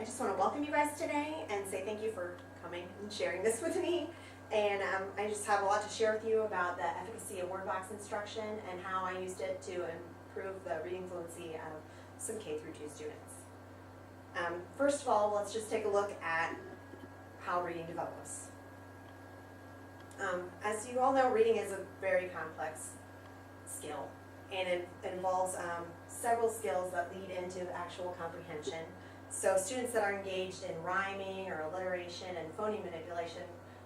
just want to welcome you guys today and say thank you for coming and sharing this with me. And I just have a lot to share with you about the efficacy of word box instruction and how I used it to improve the reading fluency of some K through 2 students. First of all, let's just take a look at how reading develops. As you all know, reading is a very complex skill, and it involves several skills that lead into actual comprehension. So students that are engaged in rhyming or alliteration and phoneme manipulation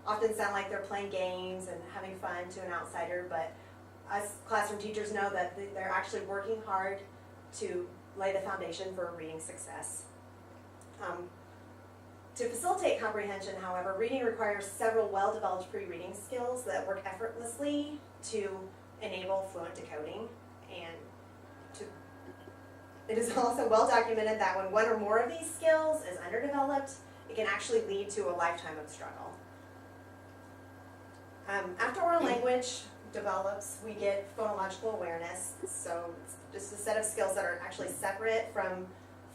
often sound like they're playing games and having fun to an outsider, but us classroom teachers know that they're actually working hard to lay the foundation for reading success. To facilitate comprehension, however, reading requires several well-developed pre-reading skills that work effortlessly to enable fluent decoding. And it is also well documented that when one or more of these skills is underdeveloped, it can actually lead to a lifetime of struggle. After oral language develops, we get phonological awareness. So it's just a set of skills that are actually separate from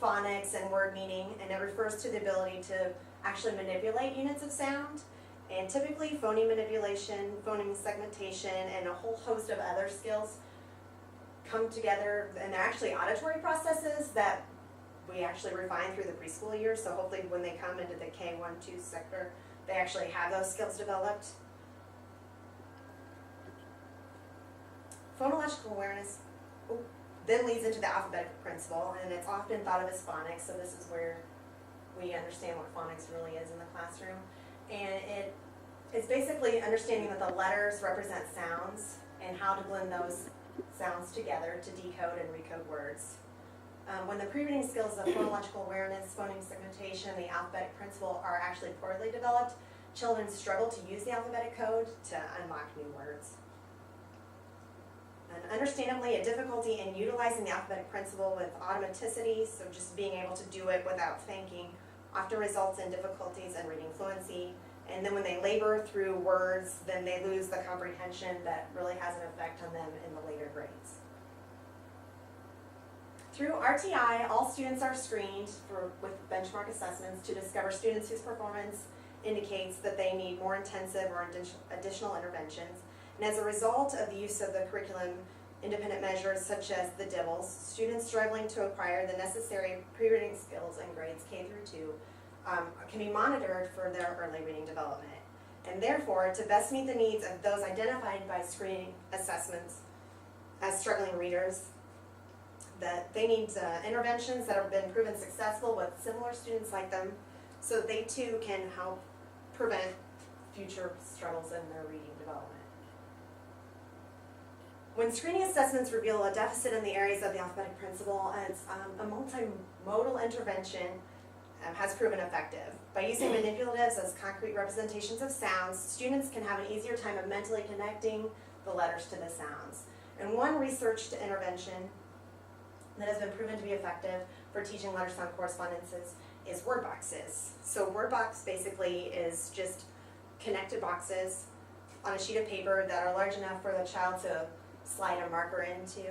phonics and word meaning, and it refers to the ability to actually manipulate units of sound. And typically phoneme manipulation, phoneme segmentation, and a whole host of other skills come together, and they're actually auditory processes that we actually refine through the preschool years. So hopefully when they come into the K1-2 sector, they actually have those skills developed. Phonological awareness then leads into the alphabetic principle, and it's often thought of as phonics, so this is where we understand what phonics really is in the classroom. And it's basically understanding that the letters represent sounds and how to blend those sounds together to decode and recode words. When the pre-reading skills of phonological awareness, phoneme segmentation, and the alphabetic principle are actually poorly developed, children struggle to use the alphabetic code to unlock new words. And understandably, a difficulty in utilizing the alphabetic principle with automaticity, so just being able to do it without thinking, often results in difficulties in reading fluency. And then when they labor through words, then they lose the comprehension that really has an effect on them in the later grades. Through RTI, all students are screened with benchmark assessments to discover students whose performance indicates that they need more intensive or additional interventions. And as a result of the use of the curriculum independent measures such as the DIBELS, students struggling to acquire the necessary pre-reading skills in grades K through 2 can be monitored for their early reading development. And therefore, to best meet the needs of those identified by screening assessments as struggling readers, that they need interventions that have been proven successful with similar students like them, so that they too can help prevent future struggles in their reading development. When screening assessments reveal a deficit in the areas of the alphabetic principle, a multimodal intervention has proven effective. By using manipulatives as concrete representations of sounds, students can have an easier time of mentally connecting the letters to the sounds. And one researched intervention that has been proven to be effective for teaching letter-sound correspondences is word boxes. So word box basically is just connected boxes on a sheet of paper that are large enough for the child to slide a marker into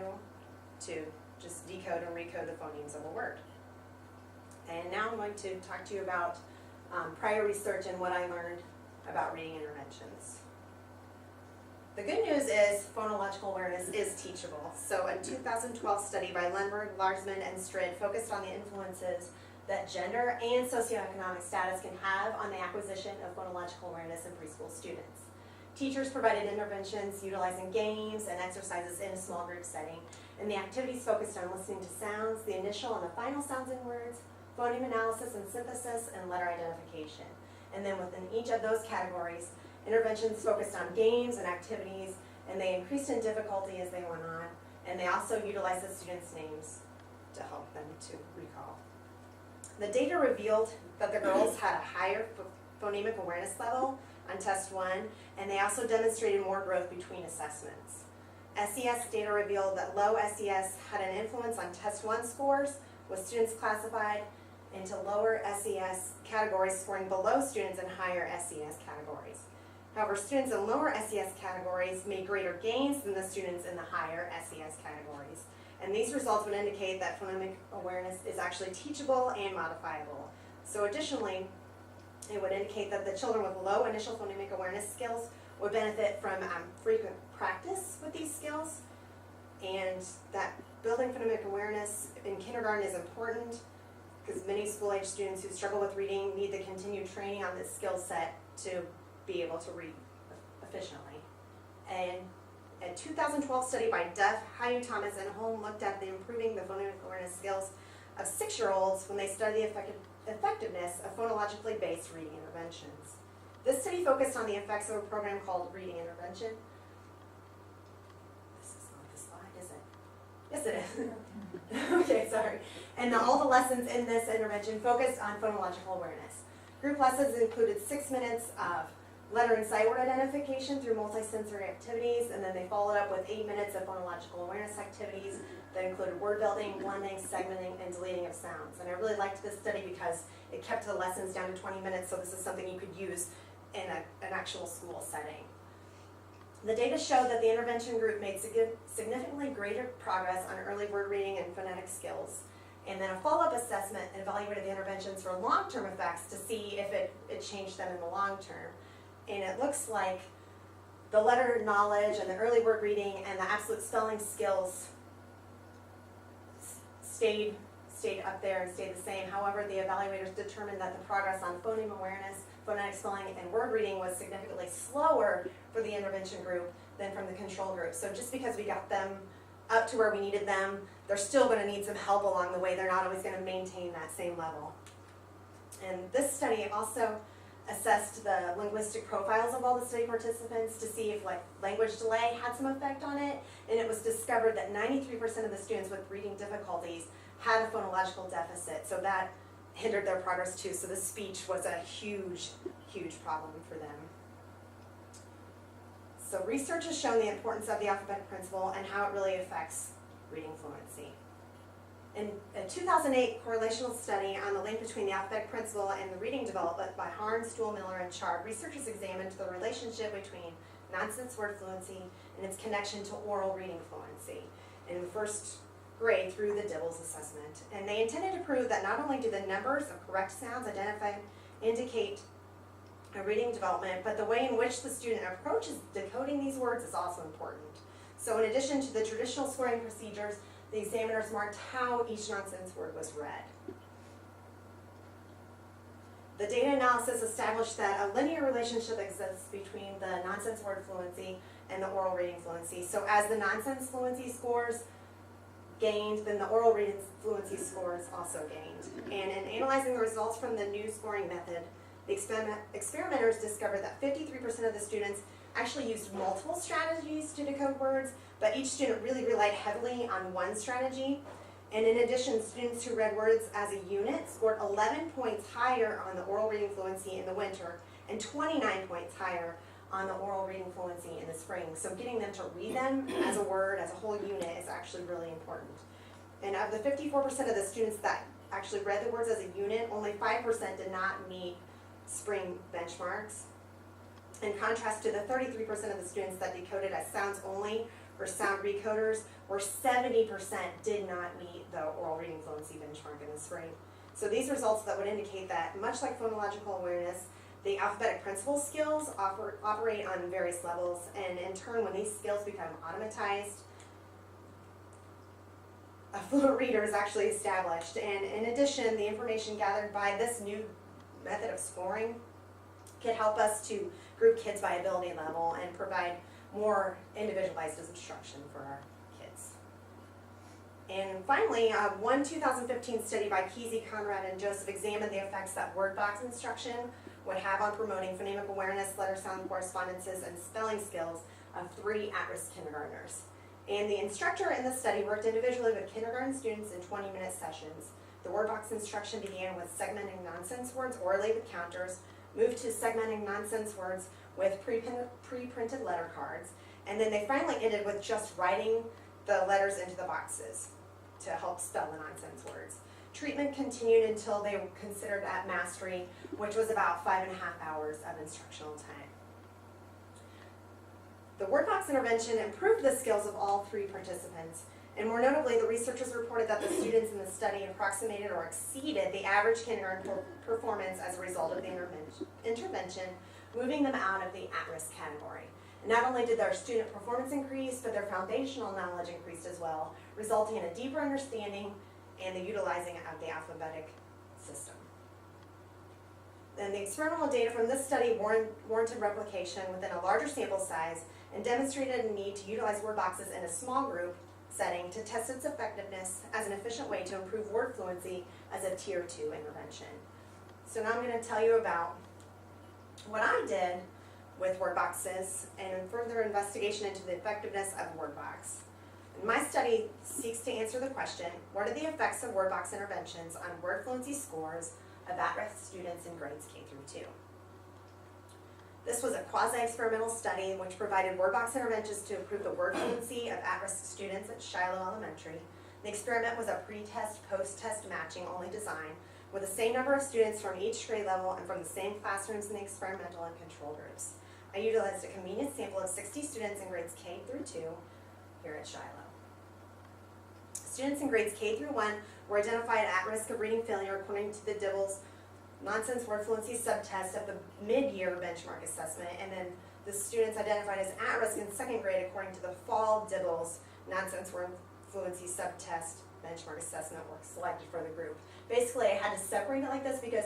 to just decode and recode the phonemes of a word. And now I'm going to talk to you about prior research and what I learned about reading interventions. The good news is phonological awareness is teachable. So a 2012 study by Lundberg, Larsman, and Strid focused on the influences that gender and socioeconomic status can have on the acquisition of phonological awareness in preschool students. Teachers provided interventions utilizing games and exercises in a small group setting, and the activities focused on listening to sounds, the initial and the final sounds in words, phoneme analysis and synthesis, and letter identification. And then within each of those categories, interventions focused on games and activities, and they increased in difficulty as they went on, and they also utilized the students' names to help them to recall. The data revealed that the girls had a higher phonemic awareness level on test 1, and they also demonstrated more growth between assessments. SES data revealed that low SES had an influence on test 1 scores, with students classified into lower SES categories scoring below students in higher SES categories. However, students in lower SES categories made greater gains than the students in the higher SES categories. And these results would indicate that phonemic awareness is actually teachable and modifiable. So additionally, it would indicate that the children with low initial phonemic awareness skills would benefit from frequent practice with these skills, and that building phonemic awareness in kindergarten is important because many school-age students who struggle with reading need the continued training on this skill set to be able to read efficiently. And a 2012 study by Duff, Hayu, Thomas, and Holm looked at the improving the phonemic awareness skills of 6-year-olds when they studied the effectiveness of phonologically based reading interventions. This study focused on the effects of a program called Reading Intervention. This is not the slide, is it? Yes, it is. Okay, sorry. And all the lessons in this intervention focused on phonological awareness. Group lessons included 6 minutes of letter and sight word identification through multisensory activities, and then they followed up with 8 minutes of phonological awareness activities that included word building, blending, segmenting, and deleting of sounds. And I really liked this study because it kept the lessons down to 20 minutes, so this is something you could use in an actual school setting. The data showed that the intervention group made significantly greater progress on early word reading and phonetic skills. And then a follow-up assessment evaluated the interventions for long-term effects to see if it changed them in the long term. And it looks like the letter knowledge and the early word reading and the absolute spelling skills stayed up there and stayed the same. However, the evaluators determined that the progress on phoneme awareness, phonetic spelling, and word reading was significantly slower for the intervention group than from the control group. So just because we got them up to where we needed them, they're still going to need some help along the way. They're not always going to maintain that same level. And this study also assessed the linguistic profiles of all the study participants to see if language delay had some effect on it, and it was discovered that 93% of the students with reading difficulties had a phonological deficit, so that hindered their progress too. So the speech was a huge, huge problem for them. So research has shown the importance of the alphabetic principle and how it really affects reading fluency. In a 2008 correlational study on the link between the alphabetic principle and the reading development by Harn, Stuhl, Miller, and Chard, researchers examined the relationship between nonsense word fluency and its connection to oral reading fluency in the first grade through the DIBELS assessment. And they intended to prove that not only do the numbers of correct sounds identified indicate a reading development, but the way in which the student approaches decoding these words is also important. So in addition to the traditional scoring procedures, the examiners marked how each nonsense word was read. The data analysis established that a linear relationship exists between the nonsense word fluency and the oral reading fluency. So as the nonsense fluency scores gained, then the oral reading fluency scores also gained. And in analyzing the results from the new scoring method, the experimenters discovered that 53% of the students actually used multiple strategies to decode words, but each student really relied heavily on one strategy. And in addition, students who read words as a unit scored 11 points higher on the oral reading fluency in the winter and 29 points higher on the oral reading fluency in the spring. So getting them to read them as a word, as a whole unit, is actually really important. And of the 54% of the students that actually read the words as a unit, only 5% did not meet spring benchmarks. In contrast to the 33% of the students that decoded as sounds only or sound recoders, where 70% did not meet the oral reading fluency benchmark in the spring. So these results that would indicate that, much like phonological awareness, the alphabetic principle skills operate on various levels, and in turn, when these skills become automatized, a fluent reader is actually established. And in addition, the information gathered by this new method of scoring can help us to group kids by ability level and provide more individualized instruction for our kids. And finally, one 2015 study by Kesey, Conrad, and Joseph examined the effects that word box instruction would have on promoting phonemic awareness, letter-sound correspondences, and spelling skills of 3 at-risk kindergartners. And the instructor in the study worked individually with kindergarten students in 20-minute sessions. The word box instruction began with segmenting nonsense words orally with counters, moved to segmenting nonsense words with pre-printed letter cards, and then they finally ended with just writing the letters into the boxes to help spell the nonsense words. Treatment continued until they were considered at mastery, which was about 5.5 hours of instructional time. The word box intervention improved the skills of all 3 participants, And more notably, the researchers reported that the students in the study approximated or exceeded the average kindergarten performance as a result of the intervention, moving them out of the at-risk category. And not only did their student performance increase, but their foundational knowledge increased as well, resulting in a deeper understanding and the utilizing of the alphabetic system. And the experimental data from this study warranted replication within a larger sample size and demonstrated a need to utilize word boxes in a small group setting to test its effectiveness as an efficient way to improve word fluency as a Tier 2 intervention. So now I'm going to tell you about what I did with word boxes and further investigation into the effectiveness of a word box. And my study seeks to answer the question, what are the effects of word box interventions on word fluency scores of at-risk students in grades K through 2? This was a quasi-experimental study which provided word box interventions to improve the word fluency of at-risk students at Shiloh Elementary. The experiment was a pre-test, post-test matching only design with the same number of students from each grade level and from the same classrooms in the experimental and control groups. I utilized a convenient sample of 60 students in grades K through 2 here at Shiloh. Students in grades K through 1 were identified at risk of reading failure according to the DIBELS Nonsense Word Fluency subtest of the mid-year benchmark assessment, and then the students identified as at risk in second grade according to the fall DIBELS Nonsense Word Fluency subtest benchmark assessment were selected for the group. Basically, I had to separate it like this because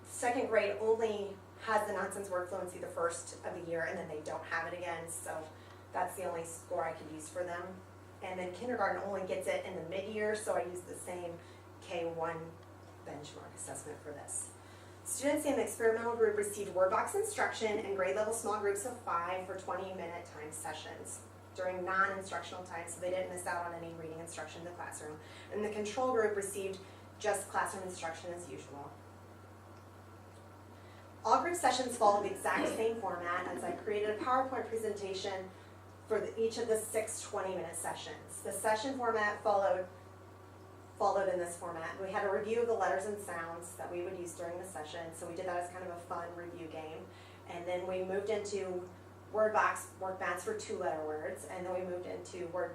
second grade only has the nonsense word fluency the first of the year, and then they don't have it again, so that's the only score I could use for them. And then kindergarten only gets it in the mid-year, so I used the same K1 benchmark assessment for this. Students in the experimental group received word box instruction in grade level small groups of 5 for 20-minute time sessions during non-instructional time, so they didn't miss out on any reading instruction in the classroom. And the control group received just classroom instruction as usual. All group sessions followed the exact same format as I created a PowerPoint presentation for each of the 6 20-minute sessions. The session format followed in this format. We had a review of the letters and sounds that we would use during the session, so we did that as kind of a fun review game. And then we moved into word box work mats for 2-letter words, and then we moved into word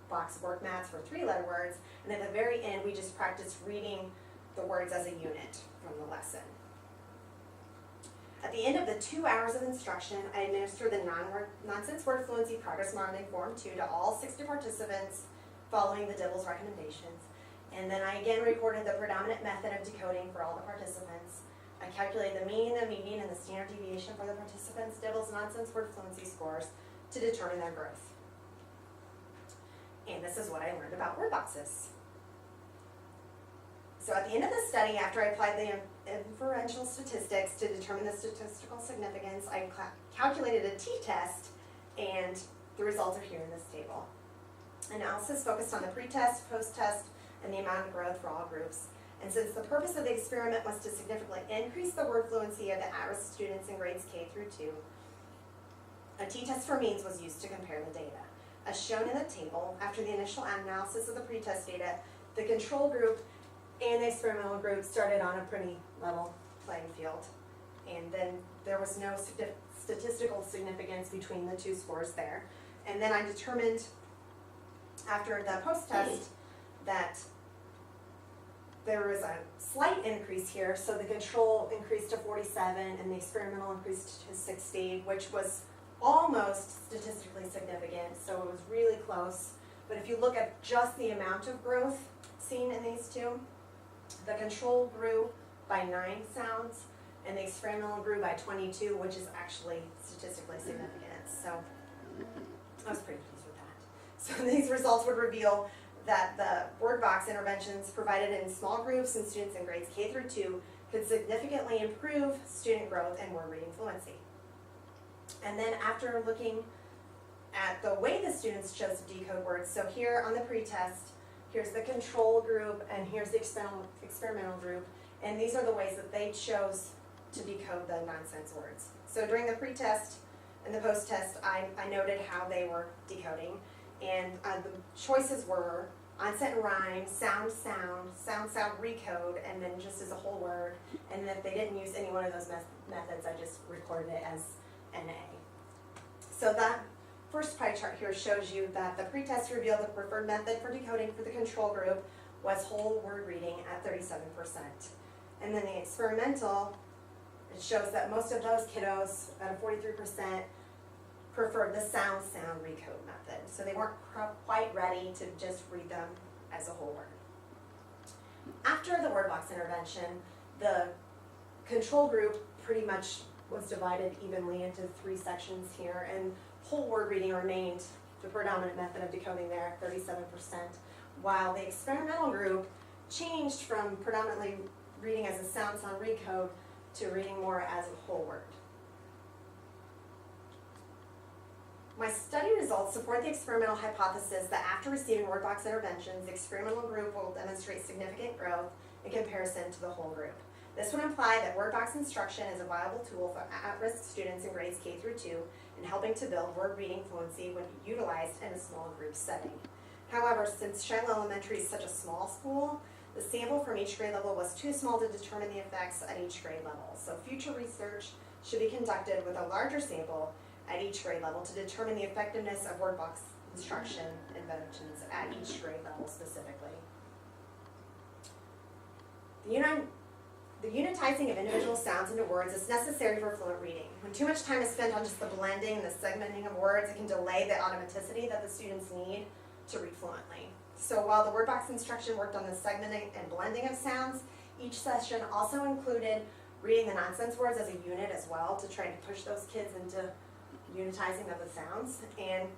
box work mats for 3-letter words, and at the very end we just practiced reading the words as a unit from the lesson. At the end of the 2 hours of instruction, I administered the Nonsense Word Fluency Progress Monitoring Form 2 to all 60 participants following the DIBELS recommendations. And then I again recorded the predominant method of decoding for all the participants. I calculated the mean, the median, and the standard deviation for the participants' DIBELS Nonsense Word Fluency scores to determine their growth. And this is what I learned about word boxes. So at the end of the study, after I applied the inferential statistics to determine the statistical significance, I calculated a t-test, and the results are here in this table. Analysis focused on the pre-test, post-test, and the amount of growth for all groups. And since the purpose of the experiment was to significantly increase the word fluency of the at-risk students in grades K through 2, a t-test for means was used to compare the data. As shown in the table, after the initial analysis of the pre-test data, the control group and the experimental group started on a pretty level playing field. And then there was no statistical significance between the 2 scores there. And then I determined after the post-test that there was a slight increase here, so the control increased to 47 and the experimental increased to 60, which was almost statistically significant, so it was really close. But if you look at just the amount of growth seen in these 2, the control grew by 9 sounds and the experimental grew by 22, which is actually statistically significant. So I was pretty pleased with that. So these results would reveal that the word box interventions provided in small groups and students in grades K through 2 could significantly improve student growth and word reading fluency. And then after looking at the way the students chose to decode words, so here on the pretest, here's the control group and here's the experimental group, and these are the ways that they chose to decode the nonsense words. So during the pretest and the post-test, I noted how they were decoding, and the choices were onset and rhyme, sound, recode, and then just as a whole word. And if they didn't use any one of those methods, I just recorded it as NA. So that first pie chart here shows you that the pretest revealed the preferred method for decoding for the control group was whole word reading at 37%. And then the experimental, it shows that most of those kiddos, at 43%, preferred the sound recode method. So they weren't quite ready to just read them as a whole word. After the word box intervention, the control group pretty much was divided evenly into 3 sections here, and whole word reading remained the predominant method of decoding there at 37%, while the experimental group changed from predominantly reading as a sound recode to reading more as a whole word. My study results support the experimental hypothesis that after receiving word box interventions, the experimental group will demonstrate significant growth in comparison to the whole group. This would imply that word box instruction is a viable tool for at-risk students in grades K through 2 in helping to build word reading fluency when utilized in a small group setting. However, since Shiloh Elementary is such a small school, the sample from each grade level was too small to determine the effects at each grade level. So future research should be conducted with a larger sample at each grade level to determine the effectiveness of word box instruction interventions at each grade level specifically. The unitizing of individual sounds into words is necessary for fluent reading. When too much time is spent on just the blending and the segmenting of words, it can delay the automaticity that the students need to read fluently. So while the word box instruction worked on the segmenting and blending of sounds, each session also included reading the nonsense words as a unit as well to try to push those kids into unitizing of the sounds. And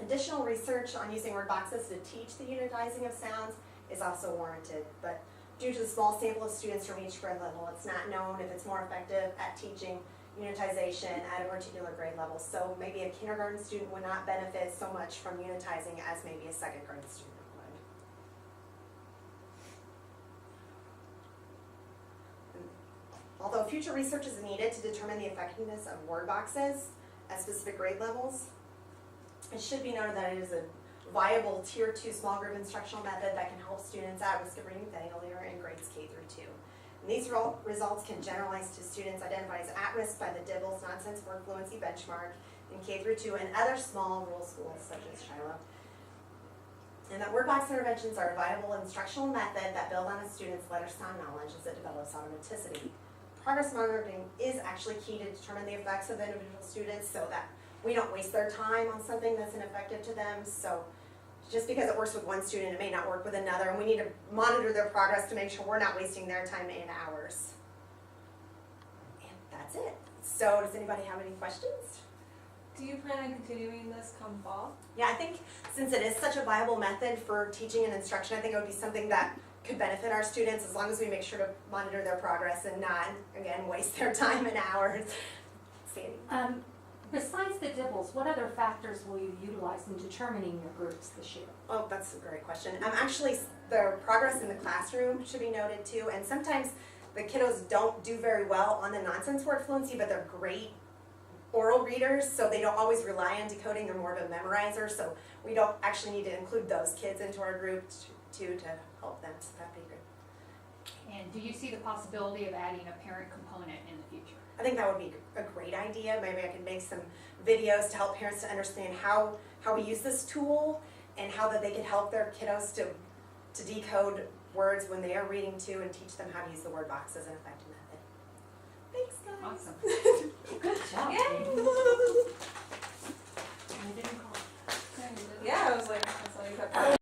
additional research on using word boxes to teach the unitizing of sounds is also warranted. But due to the small sample of students from each grade level, it's not known if it's more effective at teaching unitization at a particular grade level. So maybe a kindergarten student would not benefit so much from unitizing as maybe a second grade student would. Although future research is needed to determine the effectiveness of word boxes at specific grade levels, it should be noted that it is a viable Tier 2 small group instructional method that can help students at risk of reading failure in grades K through 2. And these results can generalize to students identified as at risk by the DIBELS Nonsense Word Fluency Benchmark in K through 2 and other small rural schools such as Shiloh. And that word box interventions are a viable instructional method that build on a student's letter sound knowledge as it develops automaticity. Progress monitoring is actually key to determine the effects of individual students so that we don't waste their time on something that's ineffective to them. So just because it works with one student, it may not work with another, and we need to monitor their progress to make sure we're not wasting their time and ours. And that's it. So does anybody have any questions? Do you plan on continuing this come fall? Yeah, I think since it is such a viable method for teaching and instruction, I think it would be something that could benefit our students as long as we make sure to monitor their progress and not, again, waste their time and hours. Sandy? Besides the DIBELS, what other factors will you utilize in determining your groups this year? Oh, that's a great question. Actually, the progress in the classroom should be noted too, and sometimes the kiddos don't do very well on the nonsense word fluency, but they're great oral readers, so they don't always rely on decoding. They're more of a memorizer, so we don't actually need to include those kids into our group too to help them, so that'd be good. And do you see the possibility of adding a parent component in the future? I think that would be a great idea. Maybe I could make some videos to help parents to understand how we use this tool and how that they can help their kiddos to decode words when they are reading too and teach them how to use the word box as an effective method. Thanks, guys. Awesome. Good job. Yay! I didn't call. Yeah, I was like, that's all you have.